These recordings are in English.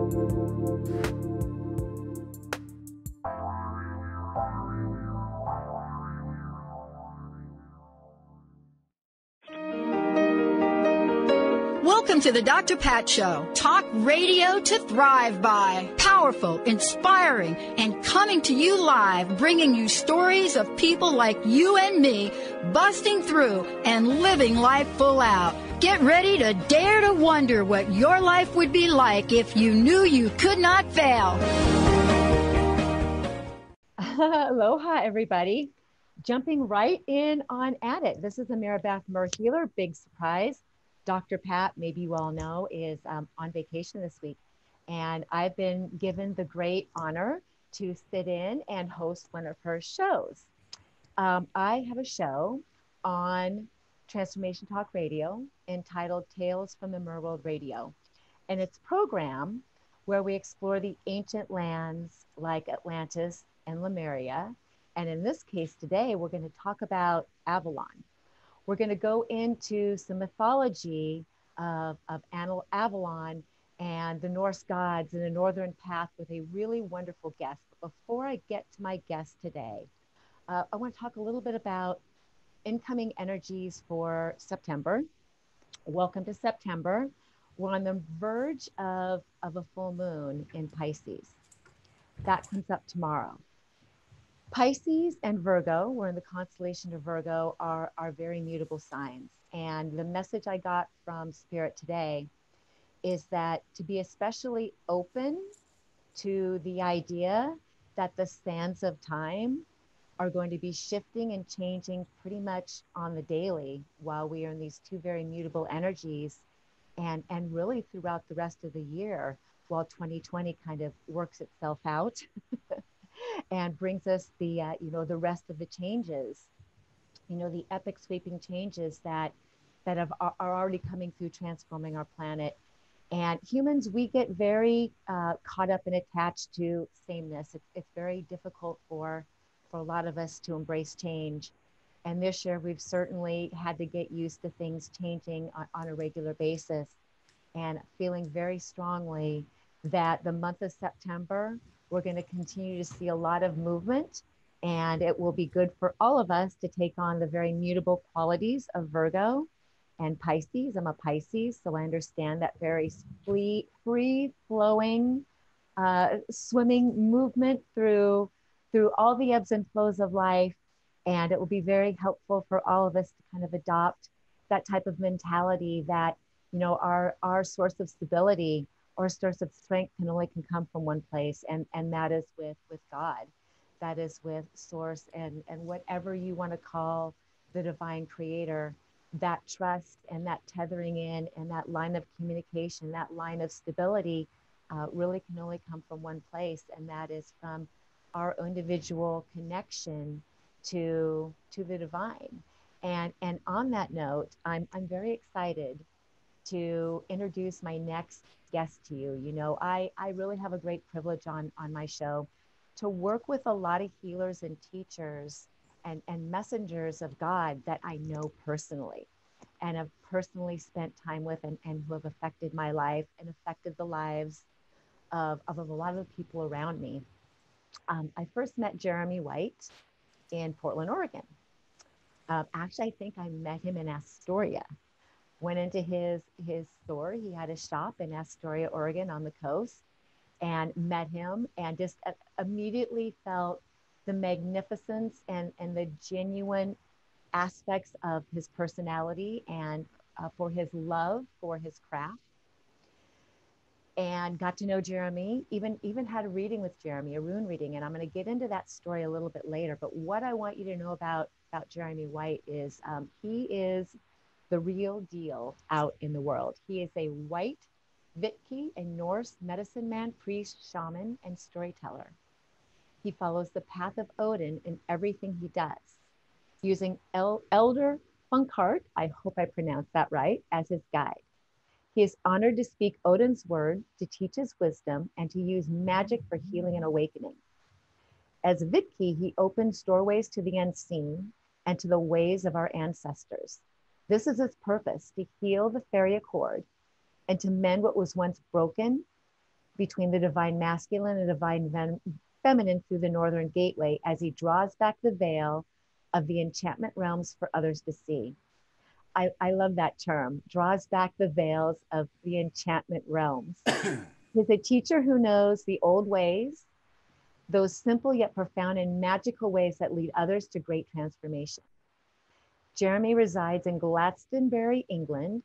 Welcome to the Dr. Pat Show. Talk radio to thrive by. Powerful, inspiring, and coming to you live, bringing you stories of people like you and me, busting through and living life full out. Get ready to dare to wonder what your life would be like if you knew you could not fail. Aloha, everybody. Jumping right in on at it. This is Ameera Beth, Healer. Big surprise. Dr. Pat, maybe you all know, is on vacation this week. And I've been given the great honor to sit in and host one of her shows. I have a show on Transformation Talk Radio entitled Tales from the Merworld Radio. And it's a program where we explore the ancient lands like Atlantis and Lemuria. And in this case today, we're going to talk about Avalon. We're going to go into some mythology of Avalon and the Norse gods and the Northern Path with a really wonderful guest. But before I get to my guest today, I want to talk a little bit about incoming energies for September. Welcome to September. We're on the verge of a full moon in Pisces. That comes up tomorrow. Pisces and Virgo, we're in the constellation of Virgo, are very mutable signs. And the message I got from Spirit today is that to be especially open to the idea that the sands of time are going to be shifting and changing pretty much on the daily while we are in these two very mutable energies and really throughout the rest of the year while 2020 kind of works itself out. And brings us the the rest of the changes, the epic sweeping changes that are already coming through, transforming our planet. And humans, we get very caught up and attached to sameness. It's very difficult for a lot of us to embrace change. And this year, we've certainly had to get used to things changing on a regular basis, and feeling very strongly that the month of September, we're going to continue to see a lot of movement, and it will be good for all of us to take on the very mutable qualities of Virgo and Pisces. I'm a Pisces, so I understand that very free-flowing, swimming movement through all the ebbs and flows of life. And it will be very helpful for all of us to kind of adopt that type of mentality that, our source of stability or source of strength can come from one place, and that is with God. That is with source and whatever you want to call the divine creator. That trust and that tethering in and that line of communication, that line of stability really can only come from one place, and that is from our individual connection to the divine. And on that note, I'm very excited to introduce my next guest to you. I really have a great privilege on my show to work with a lot of healers and teachers and messengers of God that I know personally and have personally spent time with and who have affected my life and affected the lives of a lot of the people around me. I first met Jeremy White in Portland, Oregon. Actually, I think I met him in Astoria. Went into his store. He had a shop in Astoria, Oregon on the coast, and met him and just immediately felt the magnificence and the genuine aspects of his personality and for his love for his craft. And got to know Jeremy, even had a reading with Jeremy, a rune reading. And I'm going to get into that story a little bit later. But what I want you to know about Jeremy White is he is the real deal out in the world. He is a white Vitki, a Norse medicine man, priest, shaman, and storyteller. He follows the path of Odin in everything he does, using Elder Funkart, I hope I pronounced that right, as his guide. He is honored to speak Odin's word, to teach his wisdom, and to use magic for healing and awakening. As Vitki, he opens doorways to the unseen and to the ways of our ancestors. This is his purpose, to heal the fairy accord and to mend what was once broken between the divine masculine and divine feminine through the Northern Gateway as he draws back the veil of the enchantment realms for others to see. I love that term, draws back the veils of the enchantment realms. He's a teacher who knows the old ways, those simple yet profound and magical ways that lead others to great transformation. Jeremy resides in Glastonbury, England,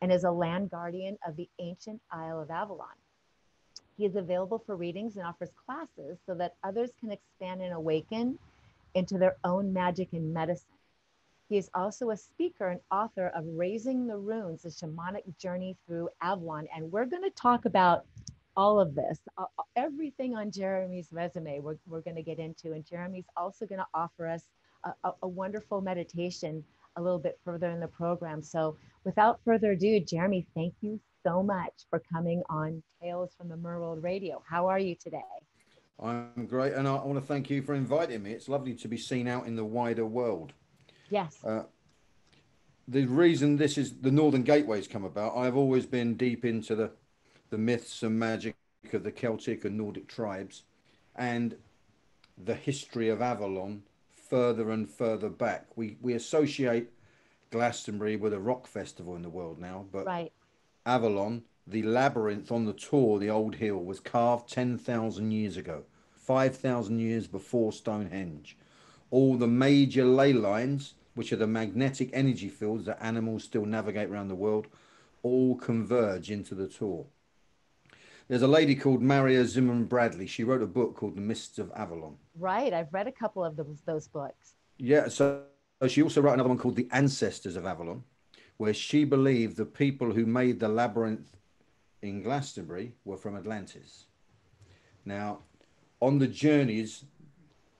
and is a land guardian of the ancient Isle of Avalon. He is available for readings and offers classes so that others can expand and awaken into their own magic and medicine. He is also a speaker and author of Raising the Runes, a shamanic journey through Avalon. And we're going to talk about all of this, everything on Jeremy's resume we're going to get into. And Jeremy's also going to offer us a wonderful meditation a little bit further in the program. So without further ado, Jeremy, thank you so much for coming on Tales from the Merworld Radio. How are you today? I'm great, and I want to thank you for inviting me. It's lovely to be seen out in the wider world. Yes. The reason this is the Northern Gateway's come about, I've always been deep into the myths and magic of the Celtic and Nordic tribes and the history of Avalon further and further back. We associate Glastonbury with a rock festival in the world now, but right. Avalon, the labyrinth on the Tor, the old hill, was carved 10,000 years ago, 5,000 years before Stonehenge. All the major ley lines, which are the magnetic energy fields that animals still navigate around the world, all converge into the Tor. There's a lady called Maria Zimmerman Bradley. She wrote a book called The Mists of Avalon. Right. I've read a couple of those books. Yeah. So she also wrote another one called The Ancestors of Avalon, where she believed the people who made the labyrinth in Glastonbury were from Atlantis. Now, on the journeys,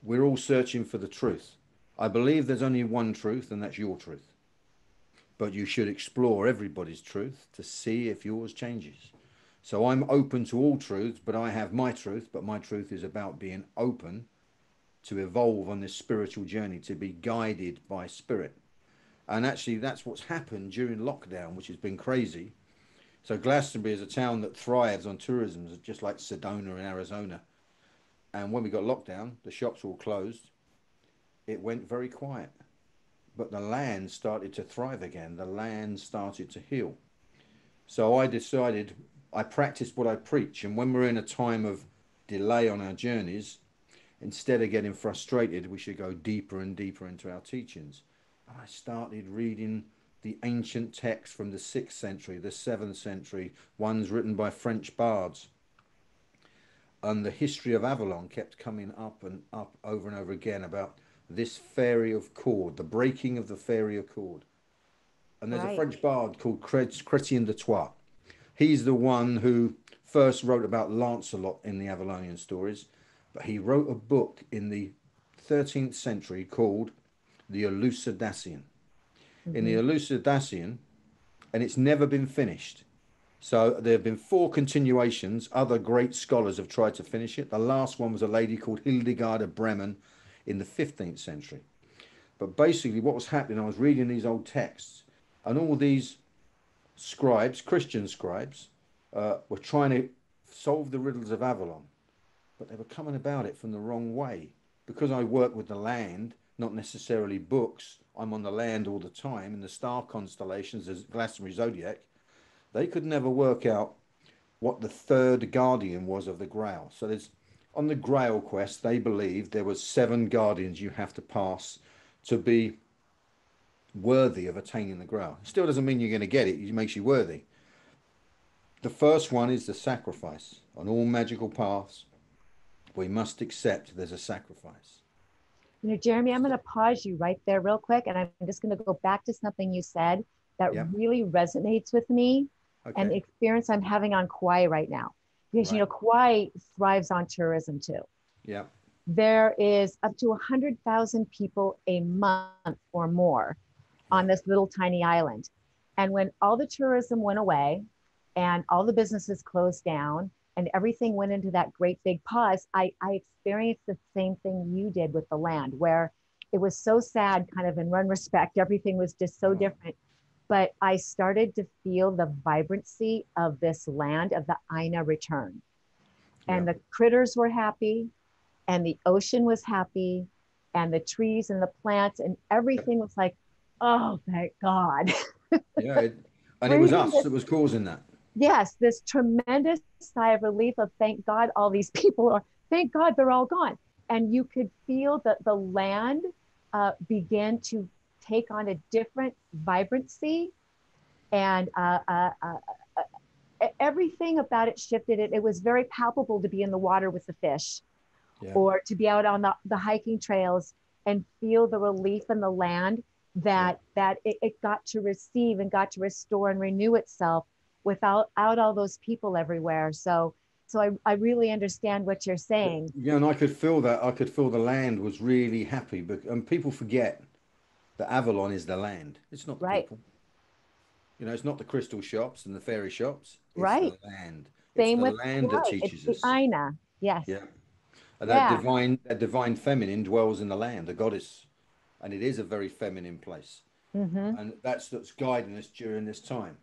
we're all searching for the truth. I believe there's only one truth, and that's your truth. But you should explore everybody's truth to see if yours changes. So I'm open to all truths, but I have my truth, but my truth is about being open to evolve on this spiritual journey, to be guided by spirit. And actually, that's what's happened during lockdown, which has been crazy. So Glastonbury is a town that thrives on tourism, just like Sedona in Arizona. And when we got locked down, the shops were all closed. It went very quiet. But the land started to thrive again. The land started to heal. So I decided, I practiced what I preach. And when we're in a time of delay on our journeys, instead of getting frustrated, we should go deeper and deeper into our teachings. And I started reading the ancient texts from the 6th century, the 7th century, ones written by French bards. And the history of Avalon kept coming up and up over and over again about this fairy of cord, the breaking of the fairy of cord. And there's a French bard called Chrétien de Troyes. He's the one who first wrote about Lancelot in the Avalonian stories, but he wrote a book in the 13th century called the Elucidation. Mm-hmm. In the Elucidation, and it's never been finished. So there have been 4 continuations. Other great scholars have tried to finish it. The last one was a lady called Hildegard of Bremen in the 15th century. But basically what was happening, I was reading these old texts, and all these scribes, Christian scribes, were trying to solve the riddles of Avalon, but they were coming about it from the wrong way. Because I work with the land, not necessarily books, I'm on the land all the time, in the star constellations, as Glastonbury Zodiac, they could never work out what the third guardian was of the Grail. So there's, on the Grail quest, they believed there was 7 guardians you have to pass to be worthy of attaining the Grail. It still doesn't mean you're going to get it, it makes you worthy. The first one is the sacrifice. On all magical paths, we must accept there's a sacrifice. You know, Jeremy, I'm going to pause you right there real quick, and I'm just going to go back to something you said that really resonates with me and the experience I'm having on Kauai right now. Because, you know, Kauai thrives on tourism too. Yeah. There is up to 100,000 people a month or more on this little tiny island. And when all the tourism went away and all the businesses closed down and everything went into that great big pause, I experienced the same thing you did with the land, where it was so sad, kind of in one respect, everything was just so different. But I started to feel the vibrancy of this land, of the Aina return. and Yeah. the critters were happy, and the ocean was happy, and the trees and the plants and Yep. everything was like, oh, thank God. Yeah. And it was Breathing us this, that was causing that. yes, this tremendous sigh of relief of thank God all these people are, thank God they're all gone. And you could feel that the land began to take on a different vibrancy, and everything about it shifted. It was very palpable to be in the water with the fish, Yeah. or to be out on the hiking trails and feel the relief in the land Yeah. that it got to receive and got to restore and renew itself without out all those people everywhere. So I really understand what you're saying. Yeah, and I could feel that. I could feel the land was really happy. But and people forget that Avalon is the land. It's not the Right, people. You know, it's not the crystal shops and the fairy shops. It's right. the land. It's Same the with, land that right, it's teaches the us. Aina. Yes. Yeah. And Yeah. that divine feminine dwells in the land, the goddess, and it is a very feminine place. Mm-hmm. And that's guiding us during this time.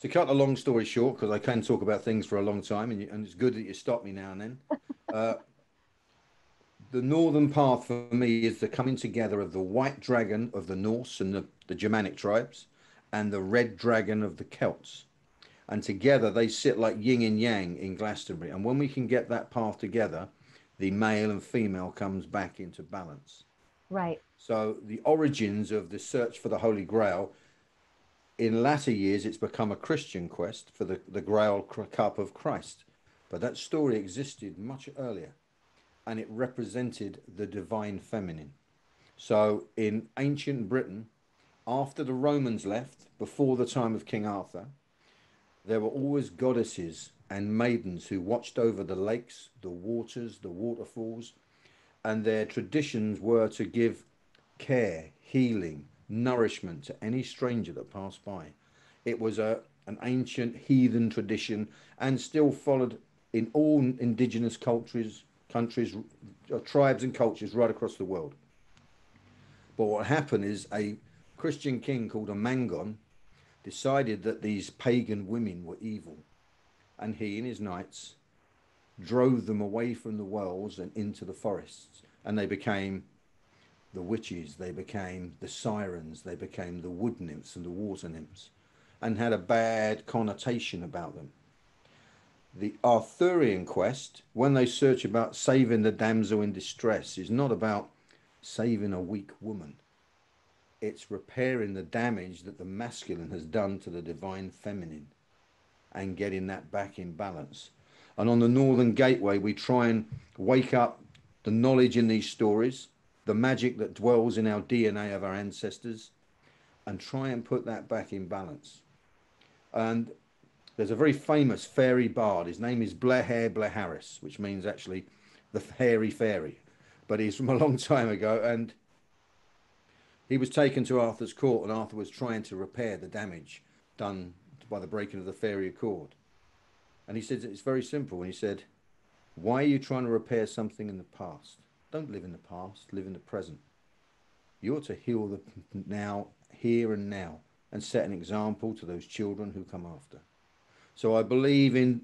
To cut a long story short, because I can talk about things for a long time, and it's good that you stop me now and then. Uh, the northern path for me is the coming together of the white dragon of the Norse and the Germanic tribes, and the red dragon of the Celts. And together they sit like yin and yang in Glastonbury. And when we can get that path together, the male and female comes back into balance. Right. So the origins of the search for the Holy Grail, in latter years, it's become a Christian quest for the Grail cup of Christ. But that story existed much earlier, and it represented the divine feminine. So in ancient Britain, after the Romans left, before the time of King Arthur, there were always goddesses and maidens who watched over the lakes, the waters, the waterfalls, and their traditions were to give care, healing, nourishment to any stranger that passed by. It was an ancient heathen tradition and still followed in all indigenous cultures, countries, tribes, and cultures right across the world. But what happened is a Christian king called Amangon decided that these pagan women were evil, and he and his knights drove them away from the wells and into the forests, and they became the witches, they became the sirens, they became the wood nymphs and the water nymphs, and had a bad connotation about them. The Arthurian quest, when they search about saving the damsel in distress, is not about saving a weak woman. It's repairing the damage that the masculine has done to the divine feminine and getting that back in balance. And on the Northern Gateway, we try and wake up the knowledge in these stories, the magic that dwells in our DNA of our ancestors, and try and put that back in balance. And there's a very famous fairy bard. His name is Blehair Bleharis, which means actually the hairy fairy. But he's from a long time ago, and he was taken to Arthur's court, and Arthur was trying to repair the damage done by the breaking of the fairy accord. And he said it's very simple. And he said, why are you trying to repair something in the past? Don't live in the past, live in the present. You're to heal the now, here and now, and set an example to those children who come after. So I believe in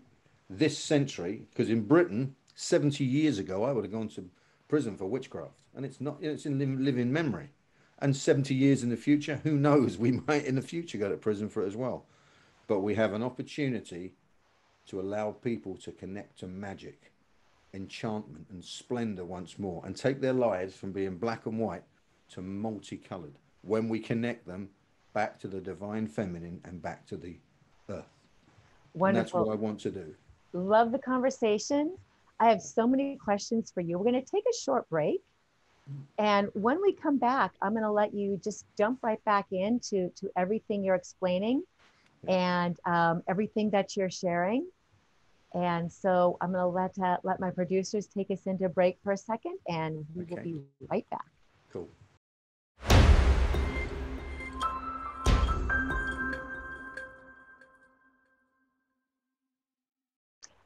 this century, because in Britain, 70 years ago, I would have gone to prison for witchcraft. And it's not, it's in living memory. And 70 years in the future, who knows, we might in the future go to prison for it as well. But we have an opportunity to allow people to connect to magic, enchantment, and splendor once more, and take their lives from being black and white to multicolored when we connect them back to the divine feminine and back to the earth. And that's Wonderful. what I want to do. Love the conversation. I have so many questions for you. We're going to take a short break. And when we come back, I'm going to let you just jump right back into everything you're explaining and everything that you're sharing. And so I'm going to let my producers take us into break for a second, and we will be right back. Cool.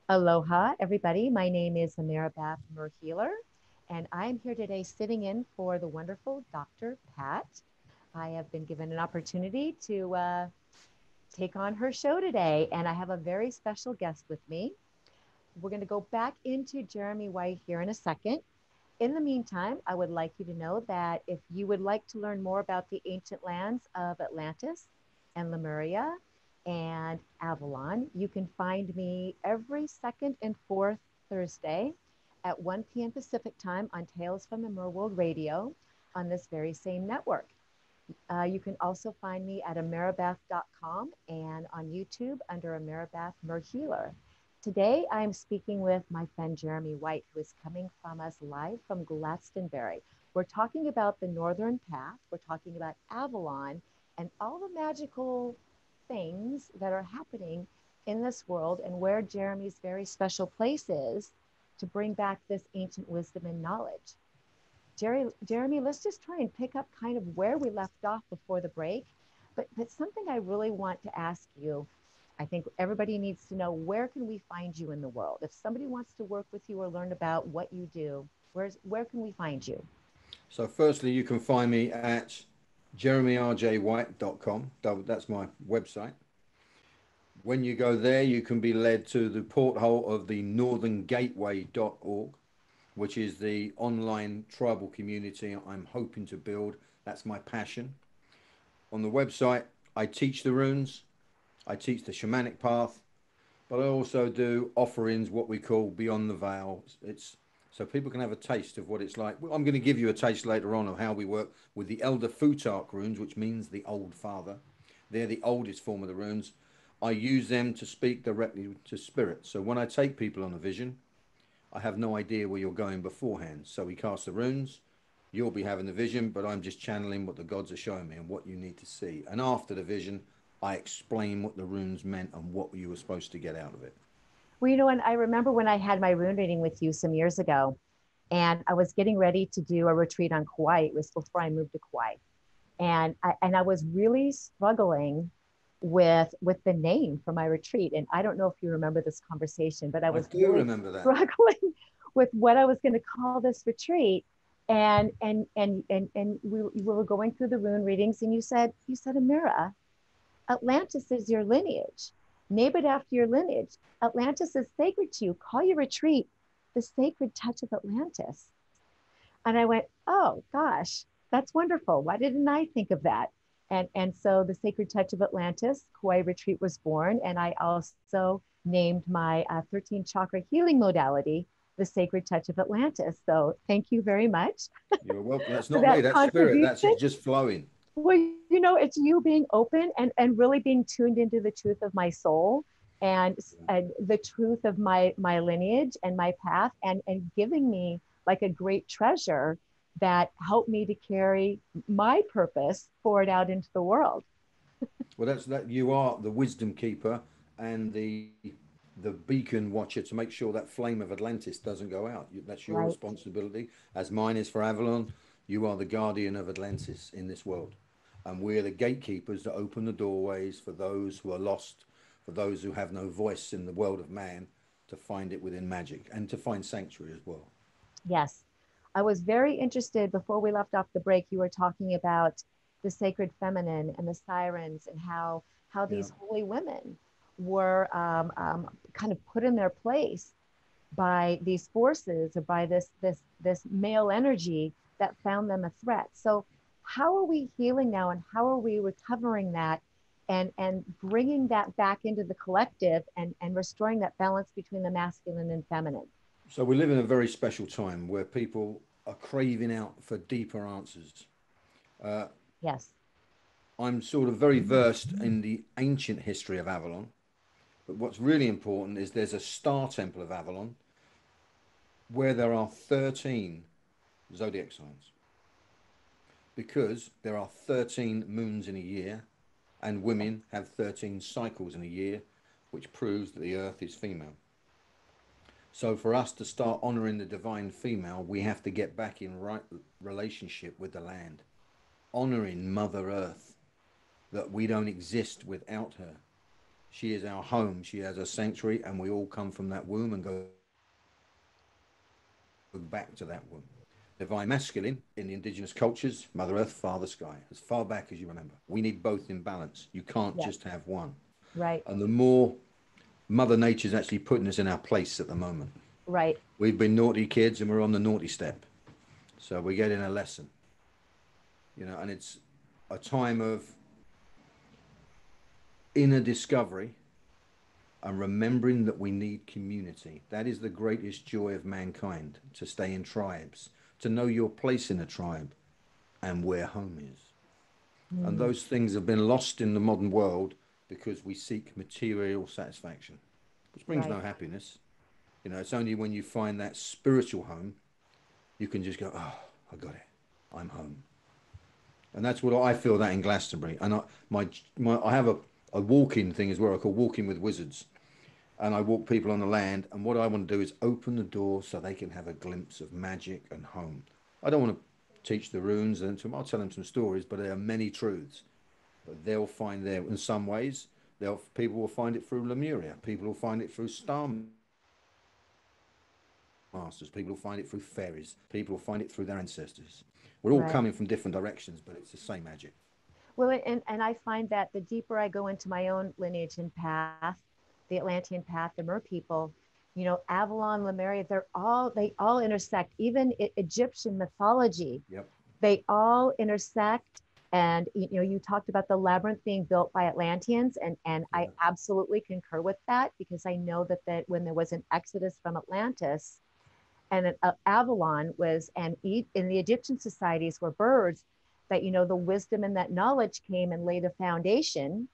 Aloha, everybody. My name is Ameera Beth Healer, and I'm here today sitting in for the wonderful Dr. Pat. I have been given an opportunity to take on her show today, and I have a very special guest with me we're going to go back into Jeremy White here in a second. In the meantime, I would like you to know that if you would like to learn more about the ancient lands of Atlantis and Lemuria and Avalon, you can find me every second and fourth Thursday at 1 p.m. Pacific time on Tales from the Merworld Radio on this very same network. You can also find me at ameerabeth.com and on YouTube under Ameera Beth Merhealer. Today, I'm speaking with my friend Jeremy White, who is coming from us live from Glastonbury. We're talking about the Northern Path. We're talking about Avalon and all the magical things that are happening in this world and where Jeremy's very special place is to bring back this ancient wisdom and knowledge. Jeremy, let's just try and pick up kind of where we left off before the break. But something I really want to ask you, I think everybody needs to know, where can we find you in the world? If somebody wants to work with you or learn about what you do, where can we find you? So firstly, you can find me at jeremyrjwhite.com. That's my website. When you go there, you can be led to the porthole of the northerngateway.org, which is the online tribal community I'm hoping to build. That's my passion. On the website, I teach the runes, I teach the shamanic path, but I also do offerings, what we call beyond the veil. It's so people can have a taste of what it's like. I'm going to give you a taste later on of how we work with the Elder Futark runes, which means the old father. They're the oldest form of the runes. I use them to speak directly to spirit. So when I take people on a vision, I have no idea where you're going beforehand. So we cast the runes, you'll be having the vision, but I'm just channeling what the gods are showing me and what you need to see. And after the vision, I explain what the runes meant and what you were supposed to get out of it. Well, and I remember when I had my rune reading with you some years ago, and I was getting ready to do a retreat on Kauai. It was before I moved to Kauai. And I was really struggling with the name for my retreat. And I don't know if you remember this conversation, but I was really remember that. struggling with what I was going to call this retreat. And we were going through the rune readings, and you said, Ameera, Atlantis is your lineage. Name it after your lineage. Atlantis is sacred to you. Call your retreat the Sacred Touch of Atlantis. And I went, oh gosh, that's wonderful. Why didn't I think of that? And so the Sacred Touch of Atlantis, Kauai Retreat, was born. And I also named my 13 chakra healing modality the Sacred Touch of Atlantis. So thank you very much. You're welcome. That's not me, that's spirit. That's just flowing. Well, it's you being open and really being tuned into the truth of my soul and the truth of my lineage and my path and giving me like a great treasure that helped me to carry my purpose forward out into the world. Well, that's that. You are the wisdom keeper and the beacon watcher to make sure that flame of Atlantis doesn't go out. That's your responsibility, as mine is for Avalon. You are the guardian of Atlantis in this world. And we're the gatekeepers that open the doorways for those who are lost, for those who have no voice in the world of man, to find it within magic and to find sanctuary as well. Yes. I was very interested before we left off the break. You were talking about the sacred feminine and the sirens and how these holy women were kind of put in their place by these forces or by this male energy that found them a threat. So how are we healing now, and how are we recovering that and bringing that back into the collective and restoring that balance between the masculine and feminine? So we live in a very special time where people are craving out for deeper answers. Yes. I'm sort of very versed in the ancient history of Avalon, but what's really important is there's a star temple of Avalon where there are 13 zodiac signs, because there are 13 moons in a year and women have 13 cycles in a year, which proves that the earth is female. So for us to start honoring the divine female, we have to get back in right relationship with the land, honoring Mother Earth, that we don't exist without her. She is our home, she has a sanctuary, and we all come from that womb and go back to that womb. Divine masculine in the indigenous cultures, Mother Earth, Father Sky, as far back as you remember. We need both in balance. You can't just have one. Right. And the more Mother Nature's actually putting us in our place at the moment. Right. We've been naughty kids and we're on the naughty step. So we're getting a lesson, and it's a time of inner discovery and remembering that we need community. That is the greatest joy of mankind, to stay in tribes, to know your place in a tribe and where home is. And those things have been lost in the modern world because we seek material satisfaction, which brings no happiness. It's only when you find that spiritual home, you can just go, oh, I got it. I'm home. And that's what I feel that in Glastonbury. And I have a walking thing as well. I call Walking with Wizards. And I walk people on the land. And what I want to do is open the door so they can have a glimpse of magic and home. I don't want to teach the runes, and I'll tell them some stories, but there are many truths. But they'll find there, in some ways, people will find it through Lemuria. People will find it through Star Masters. People will find it through fairies. People will find it through their ancestors. We're all coming from different directions, but it's the same magic. Well, and I find that the deeper I go into my own lineage and path, the Atlantean path, the Mer people, Avalon, Lemuria, they all intersect. Even Egyptian mythology, they all intersect. And you talked about the labyrinth being built by Atlanteans, and I absolutely concur with that, because I know that when there was an exodus from Atlantis, and Avalon was, and in the Egyptian societies were birds, that the wisdom and that knowledge came and laid a foundation,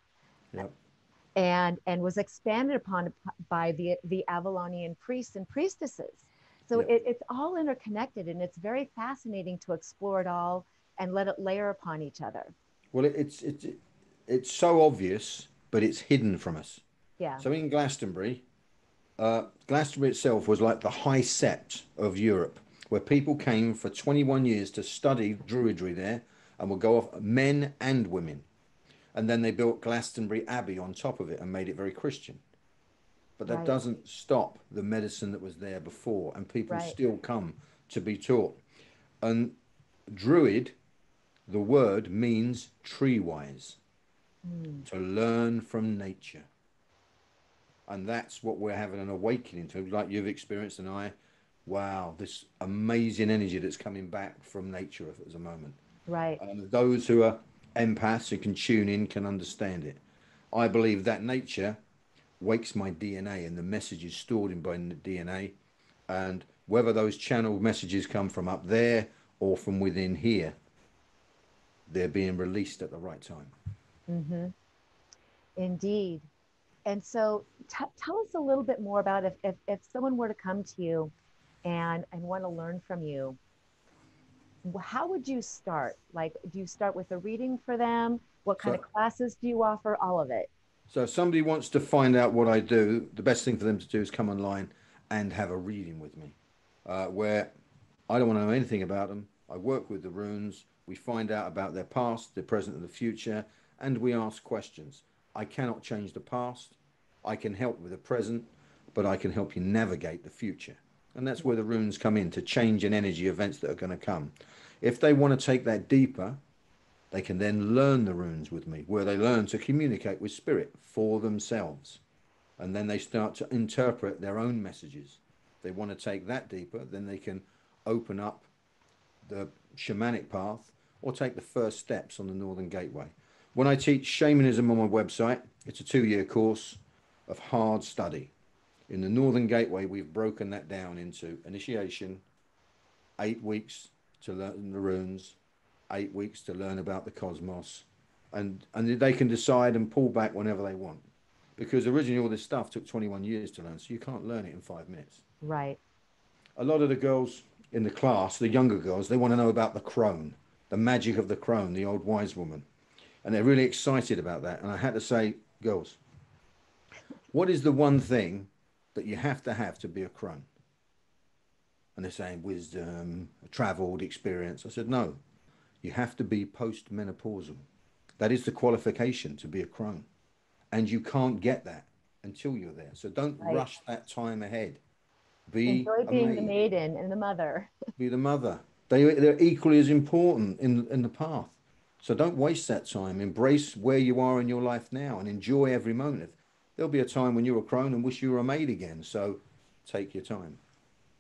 and was expanded upon by the Avalonian priests and priestesses. So it's all interconnected, and it's very fascinating to explore it all and let it layer upon each other. Well, it's so obvious, but it's hidden from us. Yeah. So in Glastonbury, Glastonbury itself was like the high sept of Europe, where people came for 21 years to study druidry there, and would go off, men and women. And then they built Glastonbury Abbey on top of it and made it very Christian. But that doesn't stop the medicine that was there before, and people still come to be taught. And druid, the word means tree-wise, to learn from nature. And that's what we're having an awakening to, like you've experienced, and wow, this amazing energy that's coming back from nature at the moment. Right. Those who are empaths who can tune in can understand it. I believe that nature wakes my DNA, and the messages stored in my DNA, and whether those channeled messages come from up there or from within here, they're being released at the right time. Mm-hmm. Indeed. And so tell us a little bit more about if someone were to come to you and want to learn from you, how would you start? Like, do you start with a reading for them? What kind of classes do you offer? All of it. So if somebody wants to find out what I do, the best thing for them to do is come online and have a reading with me, where I don't want to know anything about them. I work with the runes. We find out about their past, their present, and the future, and we ask questions. I cannot change the past. I can help with the present, but I can help you navigate the future. And that's where the runes come in, to change in energy events that are going to come. If they want to take that deeper, they can then learn the runes with me, where they learn to communicate with spirit for themselves. And then they start to interpret their own messages. If they want to take that deeper, then they can open up the shamanic path or take the first steps on the Northern Gateway. When I teach shamanism on my website, it's a 2-year course of hard study. In the Northern Gateway, we've broken that down into initiation, 8 weeks to learn the runes, 8 weeks to learn about the cosmos, and they can decide and pull back whenever they want. Because originally all this stuff took 21 years to learn, so you can't learn it in 5 minutes. Right. A lot of the girls in the class, the younger girls, they want to know about the crone, the magic of the crone, the old wise woman. And they're really excited about that. And I had to say, girls, what is the one thing that you have to be a crone? And they're saying wisdom, traveled experience. I said, no, you have to be post-menopausal. That is the qualification to be a crone. And you can't get that until you're there. So don't rush that time ahead. Enjoy being the maiden and the mother. Be the mother. They're equally as important in the path. So don't waste that time. Embrace where you are in your life now and enjoy every moment. there'll be a time when you're a crone and wish you were a maid again. So take your time.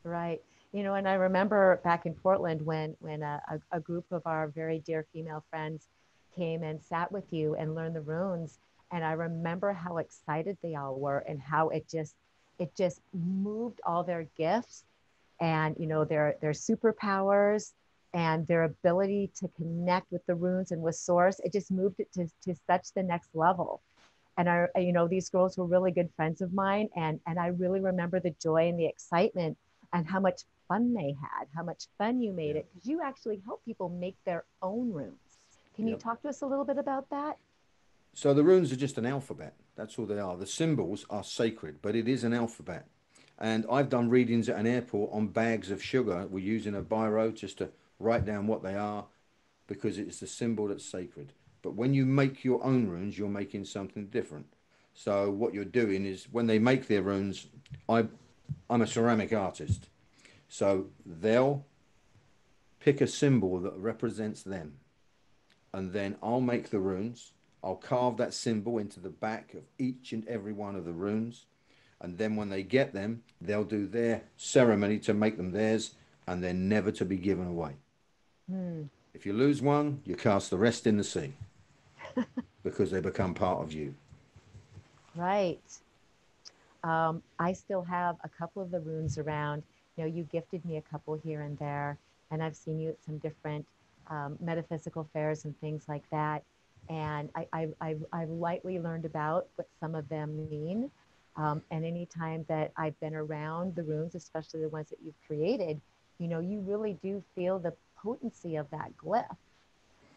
Right. You know, and I remember back in Portland when a group of our very dear female friends came and sat with you and learned the runes. And I remember how excited they all were and how it just moved all their gifts and their superpowers and their ability to connect with the runes and with source. It just moved it to such the next level. And these girls were really good friends of mine, and I really remember the joy and the excitement and how much fun they had, how much fun you made it, because you actually help people make their own runes. Can you Yep. talk to us a little bit about that? So the runes are just an alphabet. That's all they are. The symbols are sacred, but it is an alphabet. And I've done readings at an airport on bags of sugar. We're using a biro just to write down what they are because it's the symbol that's sacred. But when you make your own runes, you're making something different. So what you're doing is when they make their runes, I'm a ceramic artist. So they'll pick a symbol that represents them. And then I'll make the runes. I'll carve that symbol into the back of each and every one of the runes. And then when they get them, they'll do their ceremony to make them theirs, and they're never to be given away. Hmm. If you lose one, you cast the rest in the sea because they become part of you. Right. I still have a couple of the runes around. You gifted me a couple here and there, and I've seen you at some different metaphysical fairs and things like that. And I've lightly learned about what some of them mean. And anytime that I've been around the runes, especially the ones that you've created, you really do feel the potency of that glyph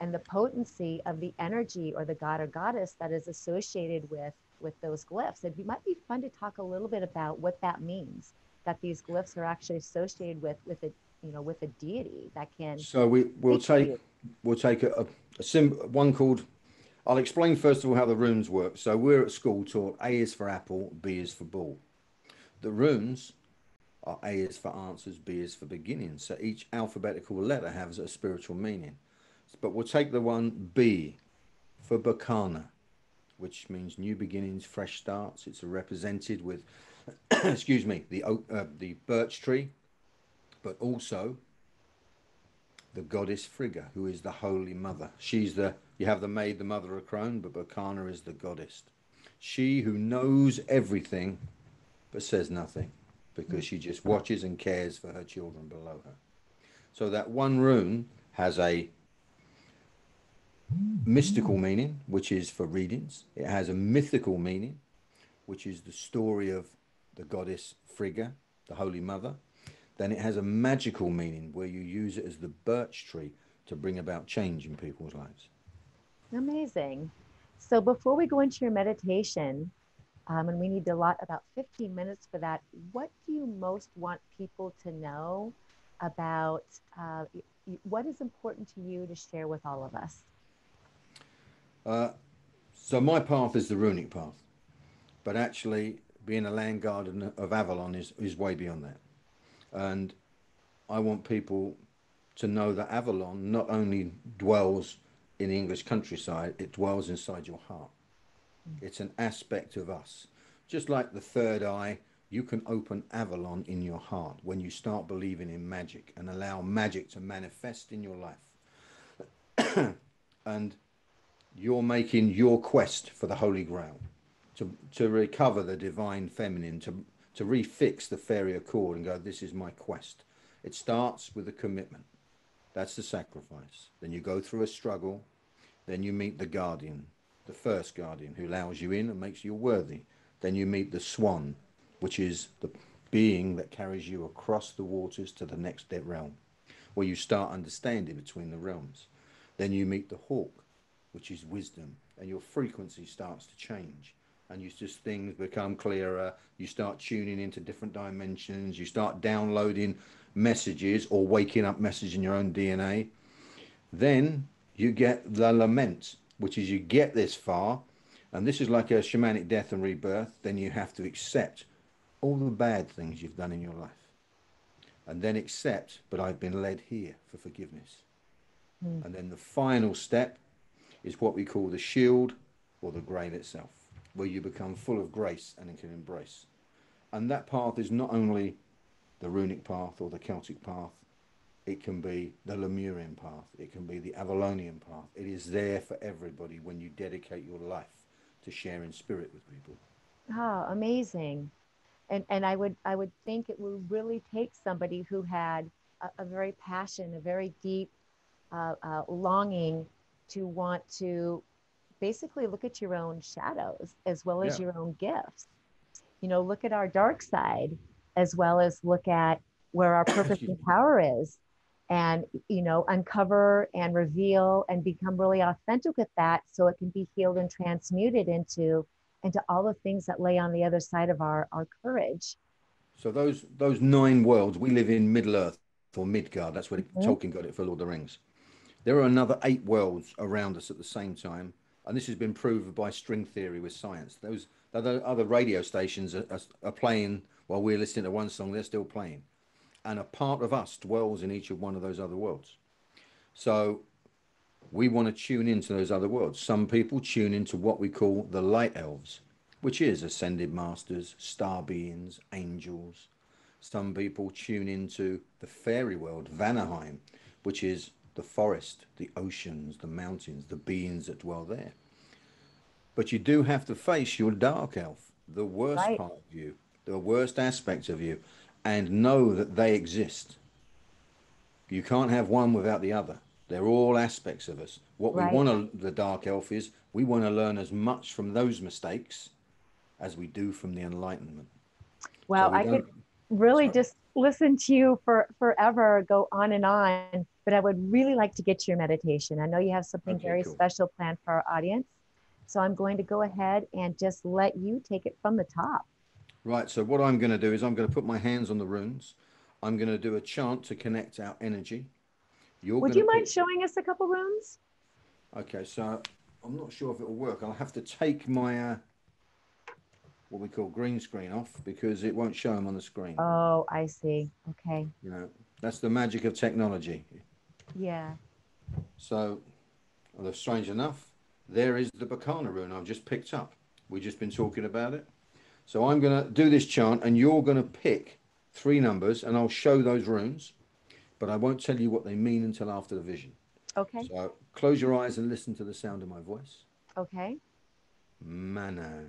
and the potency of the energy or the god or goddess that is associated with those glyphs. It might be fun to talk a little bit about what that means, that these glyphs are actually associated with a deity that can So we'll speak to take you. one called. I'll explain first of all how the runes work. So we're at school taught A is for apple, B is for ball. The runes are A is for answers, B is for beginnings. So each alphabetical letter has a spiritual meaning. But we'll take the one B for Bakana, which means new beginnings, fresh starts. It's represented with, excuse me, the birch tree, but also the goddess Frigga, who is the holy mother. You have the maid, the mother of crone, but Bakana is the goddess. She who knows everything but says nothing because she just watches and cares for her children below her. So that one rune has a mystical meaning, which is for readings. It has a mythical meaning, which is the story of the goddess Frigga, the Holy Mother. Then it has a magical meaning where you use it as the birch tree to bring about change in people's lives. Amazing. So before we go into your meditation, and we need a lot about 15 minutes for that, what do you most want people to know about what is important to you to share with all of us? So my path is the runic path, but actually being a land guardian of Avalon is way beyond that. And I want people to know that Avalon not only dwells in the English countryside, it dwells inside your heart. It's an aspect of us. Just like the third eye, you can open Avalon in your heart when you start believing in magic and allow magic to manifest in your life. And you're making your quest for the Holy Grail, to recover the divine feminine, to refix the fairy accord and go, this is my quest. It starts with a commitment. That's the sacrifice. Then you go through a struggle. Then you meet the guardian, the first guardian, who allows you in and makes you worthy. Then you meet the swan, which is the being that carries you across the waters to the next realm, where you start understanding between the realms. Then you meet the hawk, which is wisdom, and your frequency starts to change. And things become clearer. You start tuning into different dimensions. You start downloading messages or waking up messages in your own DNA. Then you get the lament, which is you get this far, and this is like a shamanic death and rebirth. Then you have to accept all the bad things you've done in your life. And then accept, but I've been led here for forgiveness. And then the final step is what we call the shield or the grail itself. where you become full of grace and can embrace. And that path is not only the runic path or the Celtic path, it can be the Lemurian path, it can be the Avalonian path. It is there for everybody when you dedicate your life to sharing spirit with people. Oh, amazing. And I would think it would really take somebody who had a very passion, a very deep longing to want to basically look at your own shadows as well as Yeah. your own gifts. You know, look at our dark side as well as look at where our purpose and power is, and, you know, uncover and reveal and become really authentic with that so it can be healed and transmuted into all the things that lay on the other side of our courage. So those 9 worlds, we live in Middle Earth or Midgard. That's where Mhm. Tolkien got it for Lord of the Rings. There are another 8 worlds around us at the same time, and this has been proved by string theory with science. Those other radio stations are playing while we're listening to one song. They're still playing, and a part of us dwells in each of one of those other worlds. So we want to tune into those other worlds. Some people tune into what we call the light elves, which is ascended masters, star beings, angels. Some people tune into the fairy world, Vanaheim, which is the forest, the oceans, the mountains, the beings that dwell there. But you do have to face your dark elf, the worst Right, part of you, the worst aspect of you, and know that they exist. You can't have one without the other. They're all aspects of us. What we right. want to, the dark elf is, we want to learn as much from those mistakes as we do from the enlightenment. So Well, we I could don't. really Sorry. just listen to you for forever, go on, but I would really like to get to your meditation. I know you have something Okay, very cool. special planned for our audience. So I'm going to go ahead and just let you take it from the top. Right. So what I'm going to do is I'm going to put my hands on the runes. I'm going to do a chant to connect our energy. You're Would going to you mind pick. showing us a couple rooms? Okay. So I'm not sure if it'll work. I'll have to take my what we call green screen off because it won't show them on the screen. Oh, I see. Okay. You know, that's the magic of technology. Yeah. So, well, strange enough, there is the Bacana rune I've just picked up. We've just been talking about it. So I'm going to do this chant and you're going to pick 3 numbers and I'll show those runes, but I won't tell you what they mean until after the vision. Okay. So close your eyes and listen to the sound of my voice. Okay. Manas,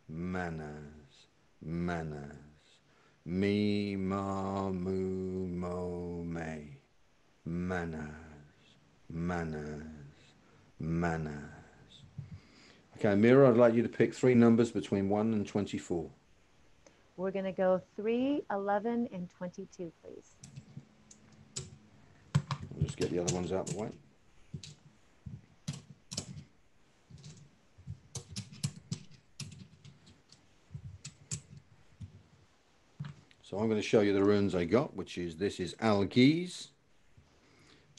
manas, manas. Me, ma, mu, mo, me. Manas, manas, manas. Okay, Mira, I'd like you to pick 3 numbers between 1 and 24. We're going to go 3, 11, and 22, please. I'll just get the other ones out of the way. So I'm going to show you the runes I got, which is this is Algiz,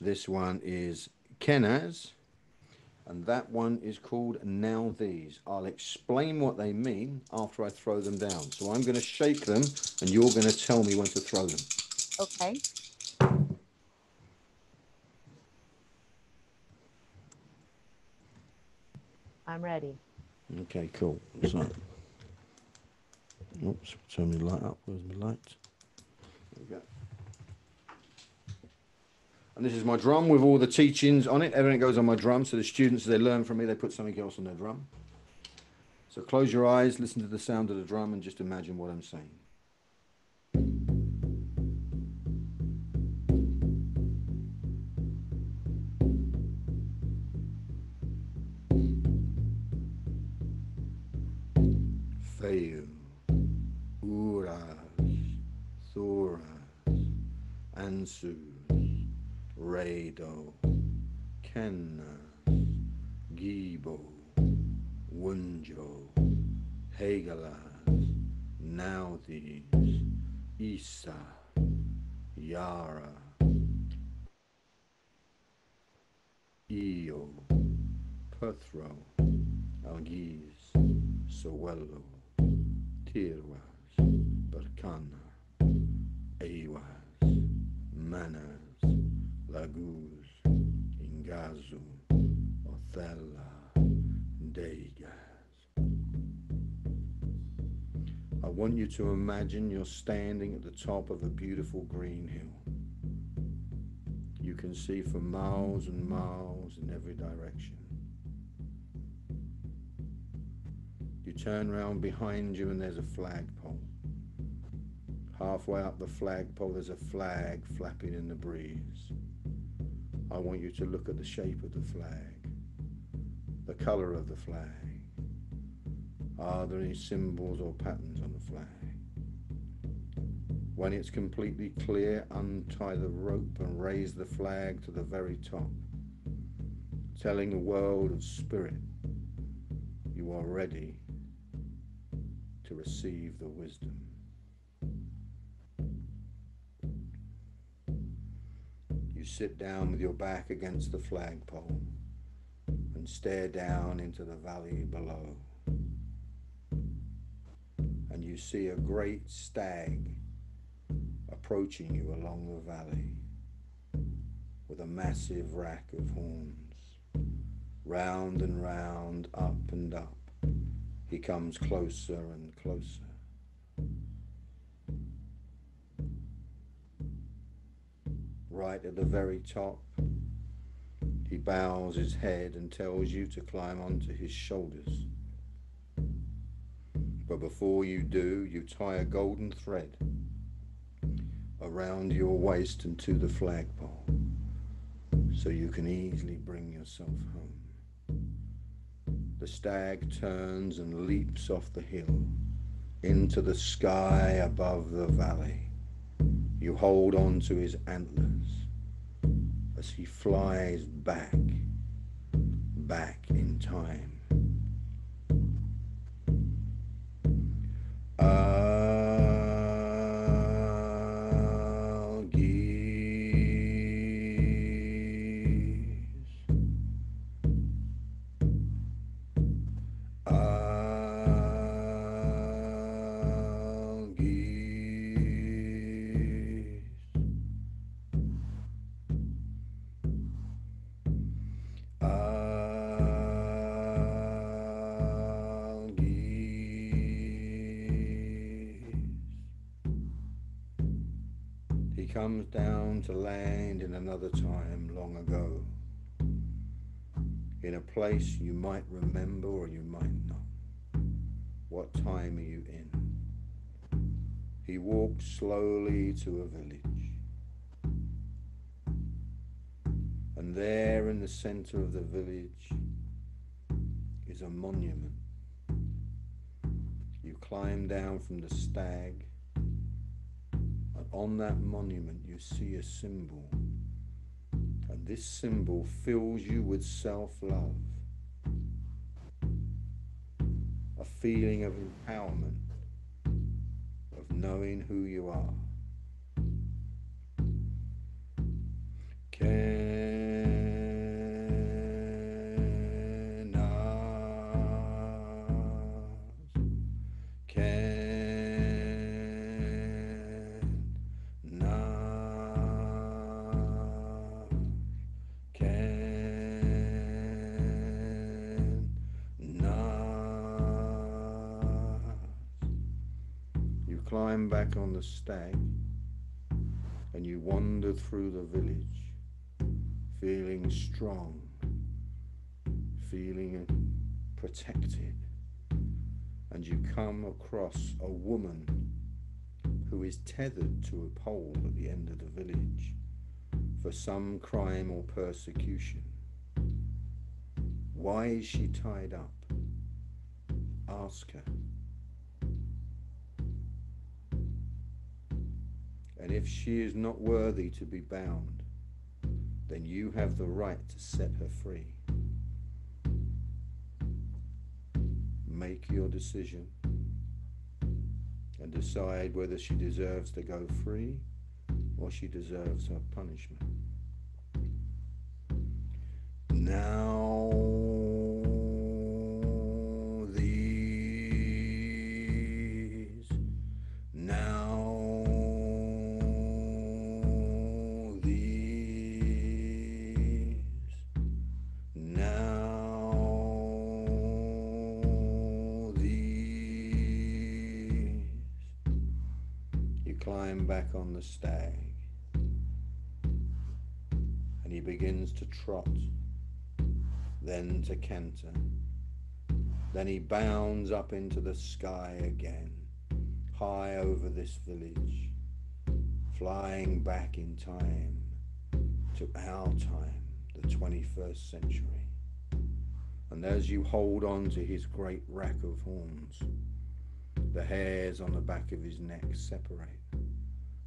this one is Kenaz, and that one is called Now These. I'll explain what they mean after I throw them down. So I'm going to shake them, and you're going to tell me when to throw them. Okay. I'm ready. Okay, cool. So, oops, turn my light up. Where's my light? There we go. And this is my drum with all the teachings on it. Everything goes on my drum. So the students, they learn from me, they put something else on their drum. So close your eyes, listen to the sound of the drum, and just imagine what I'm saying. Fail, Uras, Thoras, Ansus, Rado, Kennas, Gibo, Wunjo, Hegalas, Naudis, Isa, Yara, Io, Pethro, Algiz, Sowello, Tirwas, Berkana, Ewas, Manas, Laguz, Ingazu, Othella, Degas. want you to imagine you're standing at the top of a beautiful green hill. You can see for miles and miles in every direction. You turn around behind you and there's a flagpole. Halfway up the flagpole there's a flag flapping in the breeze. I want you to look at the shape of the flag, the colour of the flag. Are there any symbols or patterns on the flag? When it's completely clear, untie the rope and raise the flag to the very top, telling the world of spirit you are ready to receive the wisdom. You sit down with your back against the flagpole and stare down into the valley below. And you see a great stag approaching you along the valley with a massive rack of horns. Round and round, up and up, he comes closer and closer. Right at the very top, he bows his head and tells you to climb onto his shoulders. But before you do, you tie a golden thread around your waist and to the flagpole, so you can easily bring yourself home. The stag turns and leaps off the hill into the sky above the valley. You hold on to his antlers as he flies back in time. Comes down to land in another time long ago, in a place you might remember or you might not. What time are you in? He walks slowly to a village, and there in the center of the village is a monument. You climb down from the stag. On that monument you see a symbol, and this symbol fills you with self-love, a feeling of empowerment, of knowing who you are. Climb back on the stag and you wander through the village, feeling strong, feeling protected, and you come across a woman who is tethered to a pole at the end of the village for some crime or persecution. Why is she tied up? Ask her. And if she is not worthy to be bound, then you have the right to set her free. Make your decision and decide whether she deserves to go free or she deserves her punishment. Now climb back on the stag, and he begins to trot, then to canter. Then he bounds up into the sky again, high over this village, flying back in time to our time, the 21st century. And as you hold on to his great rack of horns, the hairs on the back of his neck separate,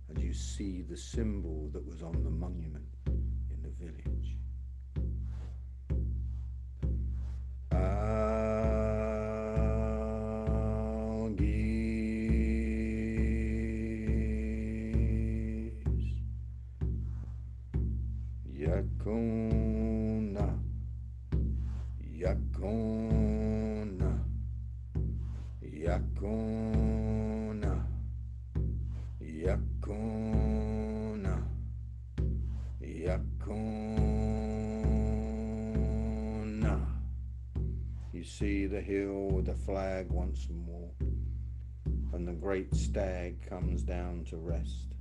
and you see the symbol that was on the monument in the village. Yakuna, Yakuna, Yakuna, Yakuna, Yakuna. You see the hill with the flag once more, and the great stag comes down to rest.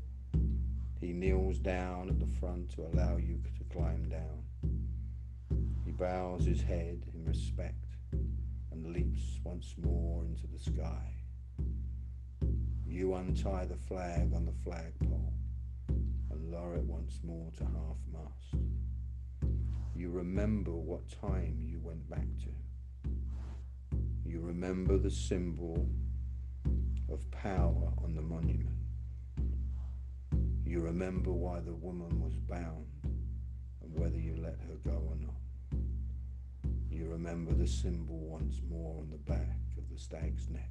He kneels down at the front to allow you to climb down. He bows his head in respect and leaps once more into the sky. You untie the flag on the flagpole and lower it once more to half-mast. You remember what time you went back to. You remember the symbol of power on the monument. You remember why the woman was bound and whether you let her go or not. You remember the symbol once more on the back of the stag's neck.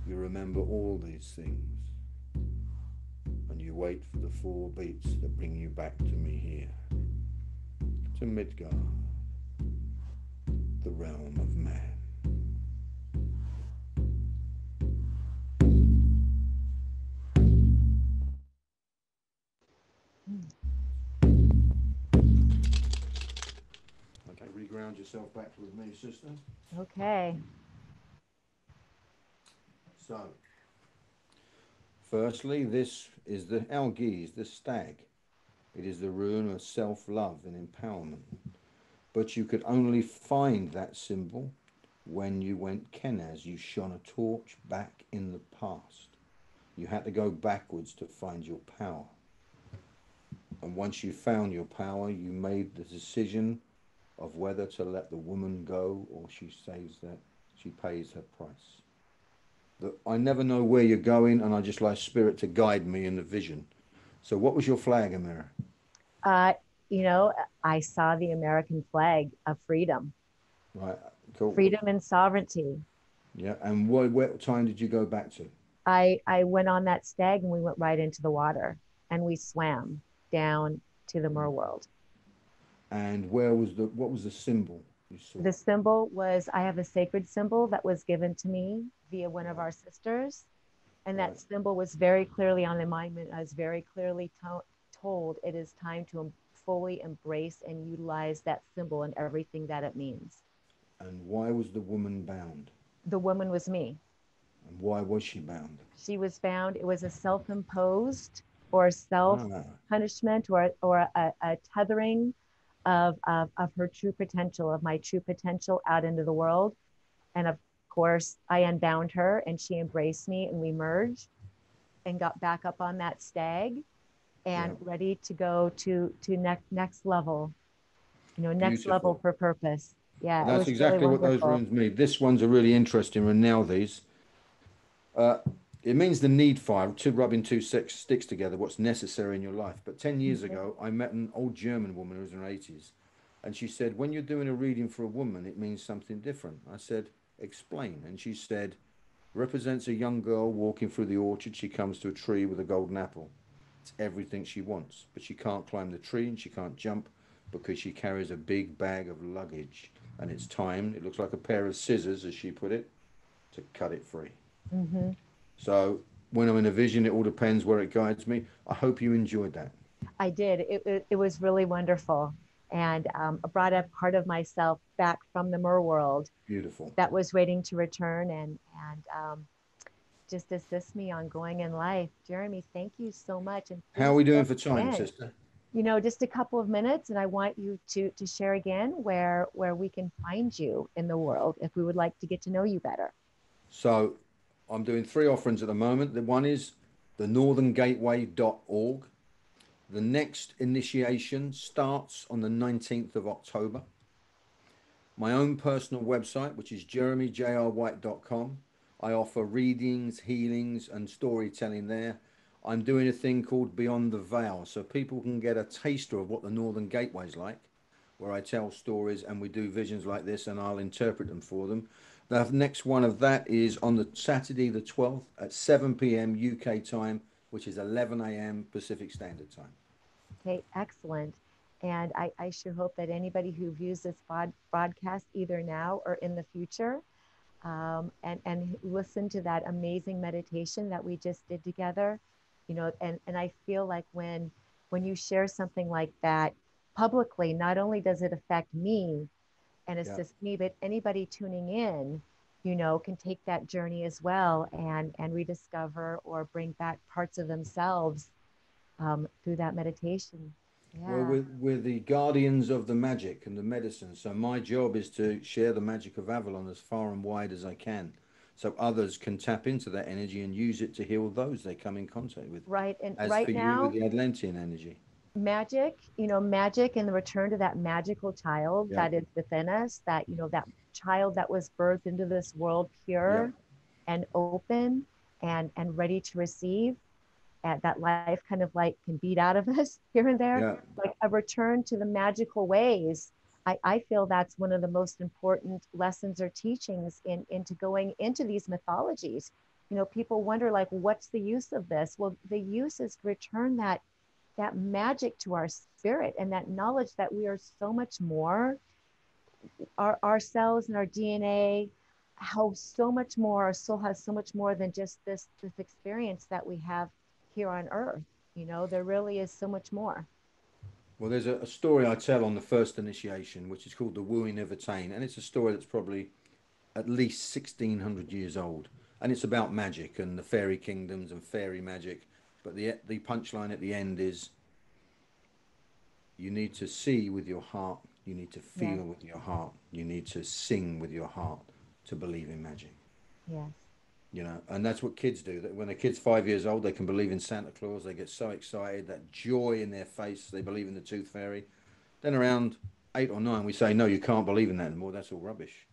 You remember all these things, and you wait for the 4 beats that bring you back to me here, to Midgard, the realm of man. Okay, reground yourself back with me, sister. Okay. So, firstly, this is the Algiz, the stag. It is the rune of self-love and empowerment. But you could only find that symbol when you went Kenaz. You shone a torch back in the past. You had to go backwards to find your power. And once you found your power, you made the decision of whether to let the woman go or she says that she pays her price. I never know where you're going, and I just like spirit to guide me in the vision. So what was your flag, Ameera? You know, I saw the American flag of freedom. Right, cool. Freedom and sovereignty. Yeah, and what time did you go back to? I went on that stag and we went right into the water and we swam down to the mer world. And what was the symbol you saw? The symbol was, I have a sacred symbol that was given to me via one of our sisters. And that symbol was very clearly on the monument. I was very clearly told it is time to fully embrace and utilize that symbol and everything that it means. And why was the woman bound? The woman was me. And why was she bound? She was bound. It was a self-imposed or self-punishment or a tethering of her true potential, of my true potential out into the world. And of course, I unbound her and she embraced me and we merged and got back up on that stag and ready to go to next level, you know, next level for purpose. Yeah, and that's exactly really what those runes mean. This one's a really interesting rune now, these. It means the need fire, to rubbing two sticks together, what's necessary in your life. But 10 years ago, I met an old German woman who was in her 80s. And she said, when you're doing a reading for a woman, it means something different. I said, explain. And she said, represents a young girl walking through the orchard. She comes to a tree with a golden apple. It's everything she wants. But she can't climb the tree and she can't jump because she carries a big bag of luggage. And it's time, it looks like a pair of scissors, as she put it, to cut it free. Mm-hmm. So when I'm in a vision, it all depends where it guides me. I hope you enjoyed that. I did. It was really wonderful. And brought a part of myself back from the mer world. Beautiful. That was waiting to return and just assist me on going in life. Jeremy, thank you so much. And How are please we doing share for time, again. sister? Just a couple of minutes, and I want you to share again where we can find you in the world if we would like to get to know you better. So I'm doing 3 offerings at the moment. The one is the northerngateway.org. The next initiation starts on the 19th of October. My own personal website, which is jeremyjrwhite.com. I offer readings, healings, and storytelling there. I'm doing a thing called Beyond the Veil, so people can get a taster of what the Northern Gateway is like, where I tell stories and we do visions like this, and I'll interpret them for them. The next one of that is on the Saturday, the 12th at 7 p.m. UK time, which is 11 a.m. Pacific Standard Time. Okay, excellent. And I sure hope that anybody who views this broadcast either now or in the future and listen to that amazing meditation that we just did together, and I feel like when you share something like that publicly, not only does it affect me and assist me, but anybody tuning in, can take that journey as well and rediscover or bring back parts of themselves through that meditation. Well, Yeah. we're the guardians of the magic and the medicine. So my job is to share the magic of Avalon as far and wide as I can, so others can tap into that energy and use it to heal those they come in contact with. Right. And As right for you with now, the Atlantean energy. magic and the return to that magical child Yeah, that is within us, that, that child that was birthed into this world yeah, pure and open and ready to receive. That life kind of like can beat out of us here and there, yeah. like a return to the magical ways. I feel that's one of the most important lessons or teachings into going into these mythologies. People wonder, like, what's the use of this? Well, the use is to return that magic to our spirit and that knowledge that we are so much more, our cells and our DNA, how so much more, our soul has so much more than just this experience that we have here on earth. There really is so much more. Well, there's a story I tell on the first initiation, which is called The Wooing of Attain. And it's a story that's probably at least 1600 years old. And it's about magic and the fairy kingdoms and fairy magic. But the punchline at the end is you need to see with your heart, you need to Yes, feel with your heart, you need to sing with your heart to believe in magic. yes, And that's what kids do. That when a kid's 5 years old, they can believe in Santa Claus. They get so excited, that joy in their face. They believe in the tooth fairy. Then around 8 or 9, we say, no, you can't believe in that anymore. That's all rubbish.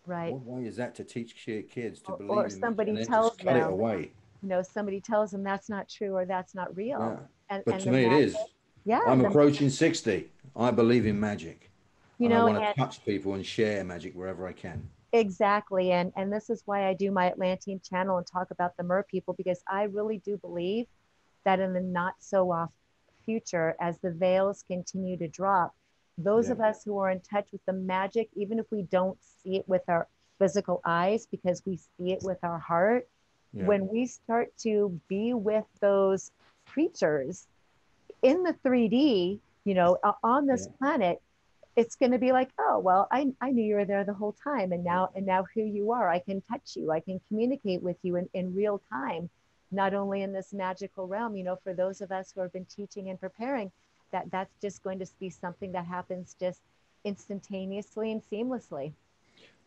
right. What way is that to teach kids to believe Or in magic and somebody then tells just cut it them, away? somebody tells them that's not true or that's not Yeah. real. But And to the me, it magic, is. yeah, I'm approaching 60. I believe in magic. And I want to and touch people and share magic wherever I can. exactly. And this is why I do my Atlantean channel and talk about the mer people, because I really do believe that in the not so off future, as the veils continue to drop, those Yeah. of us who are in touch with the magic, even if we don't see it with our physical eyes, because we see it with our heart, Yeah. when we start to be with those creatures in the 3D, on this Yeah. planet, it's going to be like, oh, well, I knew you were there the whole time. And now here you are. I can touch you. I can communicate with you in real time, not only in this magical realm, for those of us who have been teaching and preparing, that's just going to be something that happens just instantaneously and seamlessly.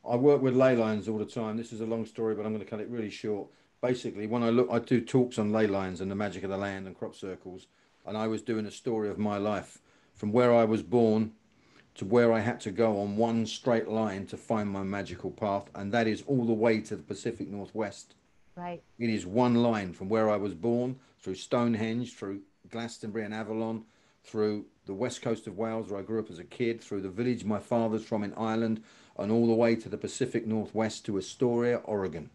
I work with ley lines all the time. This is a long story, but I'm going to cut it really short. Basically, when I do talks on ley lines and the magic of the land and crop circles, and I was doing a story of my life from where I was born to where I had to go on one straight line to find my magical path, and that is all the way to the Pacific Northwest. Right. It is one line from where I was born, through Stonehenge, through Glastonbury and Avalon, through the west coast of Wales, where I grew up as a kid, through the village my father's from in Ireland, and all the way to the Pacific Northwest to Astoria, Oregon.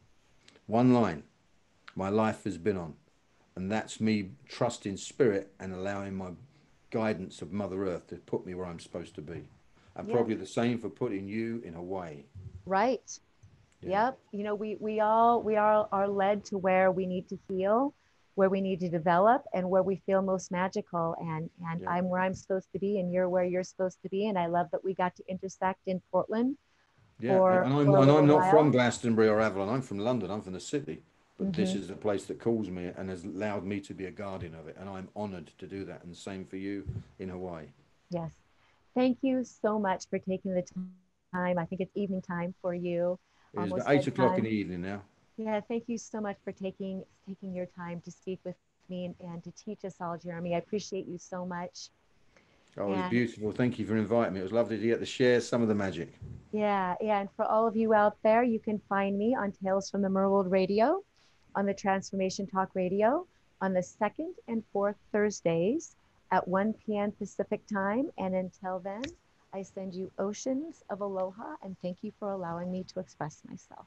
One line my life has been on. And that's me trusting spirit and allowing my guidance of Mother Earth to put me where I'm supposed to be. And Yeah. probably the same for putting you in Hawaii. Right. Yeah. Yep. We all are led to where we need to heal, where we need to develop, and where we feel most magical. And Yeah. I'm where I'm supposed to be, and you're where you're supposed to be. And I love that we got to intersect in Portland Yeah. for And a I'm little not from while. Glastonbury or Avalon. I'm from London. I'm from the city. but this is the place that calls me and has allowed me to be a guardian of it, and I'm honored to do that. And the same for you in Hawaii. Yes. Thank you so much for taking the time. I think it's evening time for you. It is Almost about 8 o'clock in bedtime. the evening now. Yeah, thank you so much for taking your time to speak with me and to teach us all, Jeremy. I appreciate you so much. Oh, it was And beautiful. Thank you for inviting me. It was lovely to get to share some of the magic. yeah, and for all of you out there, you can find me on Tales from the Merworld Radio, on the Transformation Talk Radio, on the second and fourth Thursdays at 1 p.m. Pacific time. And until then, I send you oceans of aloha and thank you for allowing me to express myself.